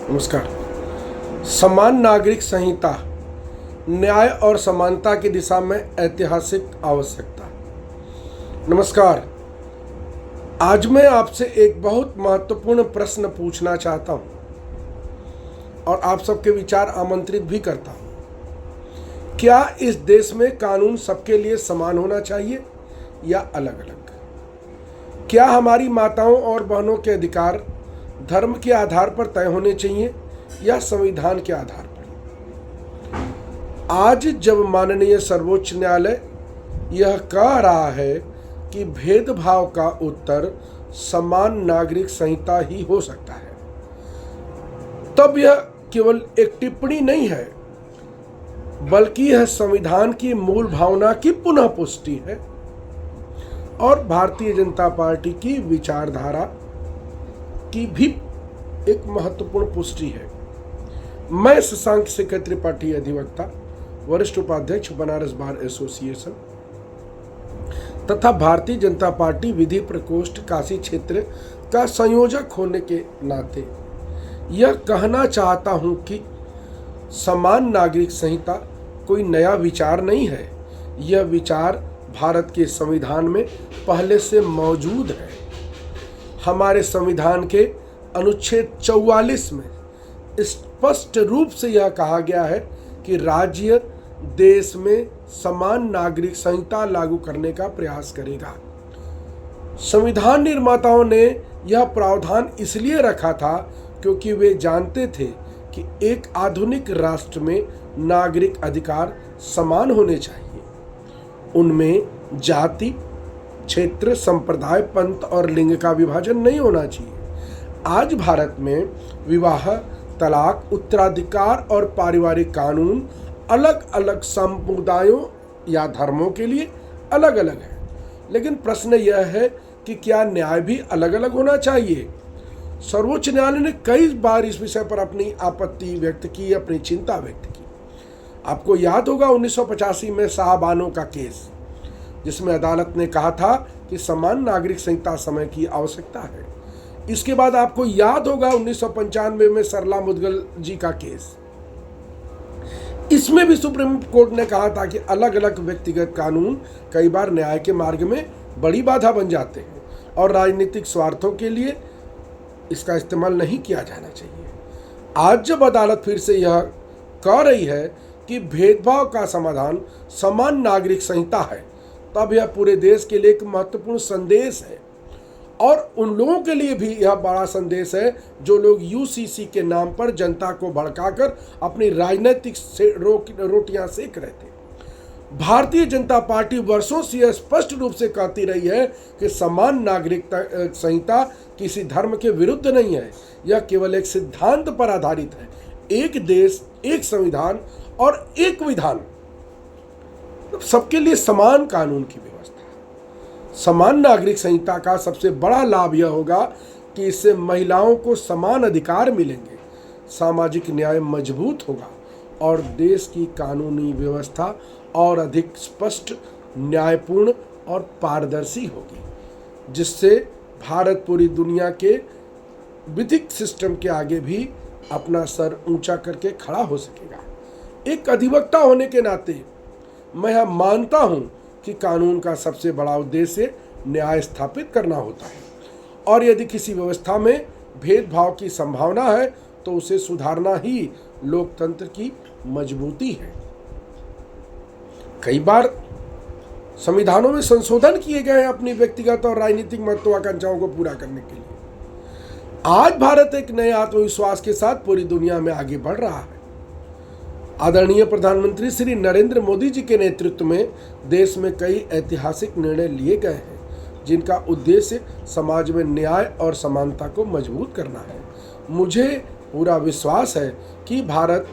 नमस्कार। समान नागरिक संहिता न्याय और समानता की दिशा में ऐतिहासिक आवश्यकता। नमस्कार। आज मैं आपसे एक बहुत महत्वपूर्ण प्रश्न पूछना चाहता हूं और आप सबके विचार आमंत्रित भी करता हूं। क्या इस देश में कानून सबके लिए समान होना चाहिए या अलग अलग? क्या हमारी माताओं और बहनों के अधिकार धर्म के आधार पर तय होने चाहिए या संविधान के आधार पर? आज जब माननीय सर्वोच्च न्यायालय यह कह रहा है कि भेदभाव का उत्तर समान नागरिक संहिता ही हो सकता है, तब यह केवल एक टिप्पणी नहीं है, बल्कि यह संविधान की मूल भावना की पुनः पुष्टि है और भारतीय जनता पार्टी की विचारधारा की भी एक महत्वपूर्ण पुष्टि है। मैं शशांक शेखर त्रिपाठी, अधिवक्ता, वरिष्ठ उपाध्यक्ष बनारस बार एसोसिएशन तथा भारतीय जनता पार्टी विधि प्रकोष्ठ काशी क्षेत्र का संयोजक होने के नाते यह कहना चाहता हूं कि समान नागरिक संहिता कोई नया विचार नहीं है। यह विचार भारत के संविधान में पहले से मौजूद है। हमारे संविधान के अनुच्छेद 44 में स्पष्ट रूप से यह कहा गया है कि राज्य देश में समान नागरिक संहिता लागू करने का प्रयास करेगा। संविधान निर्माताओं ने यह प्रावधान इसलिए रखा था क्योंकि वे जानते थे कि एक आधुनिक राष्ट्र में नागरिक अधिकार समान होने चाहिए। उनमें जाति, क्षेत्र, संप्रदाय, पंथ और लिंग का विभाजन नहीं होना चाहिए। आज भारत में विवाह, तलाक, उत्तराधिकार और पारिवारिक कानून अलग अलग समुदायों या धर्मों के लिए अलग अलग है, लेकिन प्रश्न यह है कि क्या न्याय भी अलग अलग होना चाहिए? सर्वोच्च न्यायालय ने कई बार इस विषय पर अपनी आपत्ति व्यक्त की, अपनी चिंता व्यक्त की। आपको याद होगा 1985 में साहबानो का केस, जिसमें अदालत ने कहा था कि समान नागरिक संहिता समय की आवश्यकता है। इसके बाद आपको याद होगा 1995 में सरला मुदगल जी का केस। इसमें भी सुप्रीम कोर्ट ने कहा था कि अलग अलग व्यक्तिगत कानून कई बार न्याय के मार्ग में बड़ी बाधा बन जाते हैं और राजनीतिक स्वार्थों के लिए इसका इस्तेमाल नहीं किया जाना चाहिए। आज जब अदालत फिर से यह कह रही है कि भेदभाव का समाधान समान नागरिक संहिता है, तब यह पूरे देश के लिए एक महत्वपूर्ण संदेश है और उन लोगों के लिए भी यह बड़ा संदेश है जो लोग यूसीसी के नाम पर जनता को भड़काकर अपनी राजनीतिक रोटियां सेक रहे थे। भारतीय जनता पार्टी वर्षों से यह स्पष्ट रूप से कहती रही है कि समान नागरिकता संहिता किसी धर्म के विरुद्ध नहीं है। यह केवल एक सिद्धांत पर आधारित है, एक देश, एक संविधान और एक विधान, सबके लिए समान कानून की व्यवस्था। समान नागरिक संहिता का सबसे बड़ा लाभ यह होगा कि इससे महिलाओं को समान अधिकार मिलेंगे, सामाजिक न्याय मजबूत होगा और देश की कानूनी व्यवस्था और अधिक स्पष्ट, न्यायपूर्ण और पारदर्शी होगी, जिससे भारत पूरी दुनिया के विधिक सिस्टम के आगे भी अपना सर ऊंचा करके खड़ा हो सकेगा। एक अधिवक्ता होने के नाते मैं यह मानता हूं कि कानून का सबसे बड़ा उद्देश्य न्याय स्थापित करना होता है और यदि किसी व्यवस्था में भेदभाव की संभावना है तो उसे सुधारना ही लोकतंत्र की मजबूती है। कई बार संविधानों में संशोधन किए गए हैं अपनी व्यक्तिगत और राजनीतिक महत्वाकांक्षाओं को पूरा करने के लिए। आज भारत एक नए आत्मविश्वास के साथ पूरी दुनिया में आगे बढ़ रहा है। आदरणीय प्रधानमंत्री श्री नरेंद्र मोदी जी के नेतृत्व में देश में कई ऐतिहासिक निर्णय लिए गए हैं, जिनका उद्देश्य समाज में न्याय और समानता को मजबूत करना है। मुझे पूरा विश्वास है कि भारत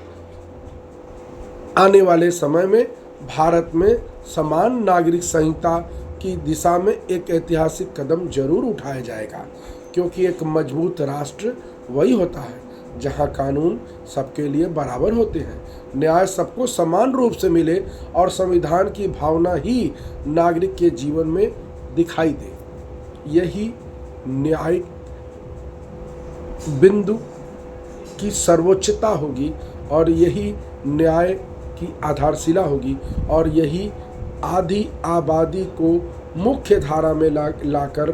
आने वाले समय में भारत में समान नागरिक संहिता की दिशा में एक ऐतिहासिक कदम जरूर उठाया जाएगा, क्योंकि एक मजबूत राष्ट्र वही होता है जहां कानून सबके लिए बराबर होते हैं, न्याय सबको समान रूप से मिले और संविधान की भावना ही नागरिक के जीवन में दिखाई दे। यही न्यायिक बिंदु की सर्वोच्चता होगी और यही न्याय की आधारशिला होगी और यही आधी आबादी को मुख्य धारा में लाकर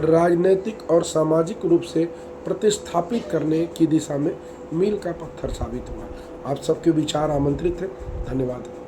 राजनीतिक और सामाजिक रूप से प्रतिस्थापित करने की दिशा में मील का पत्थर साबित हुआ। आप सबके विचार आमंत्रित हैं। धन्यवाद।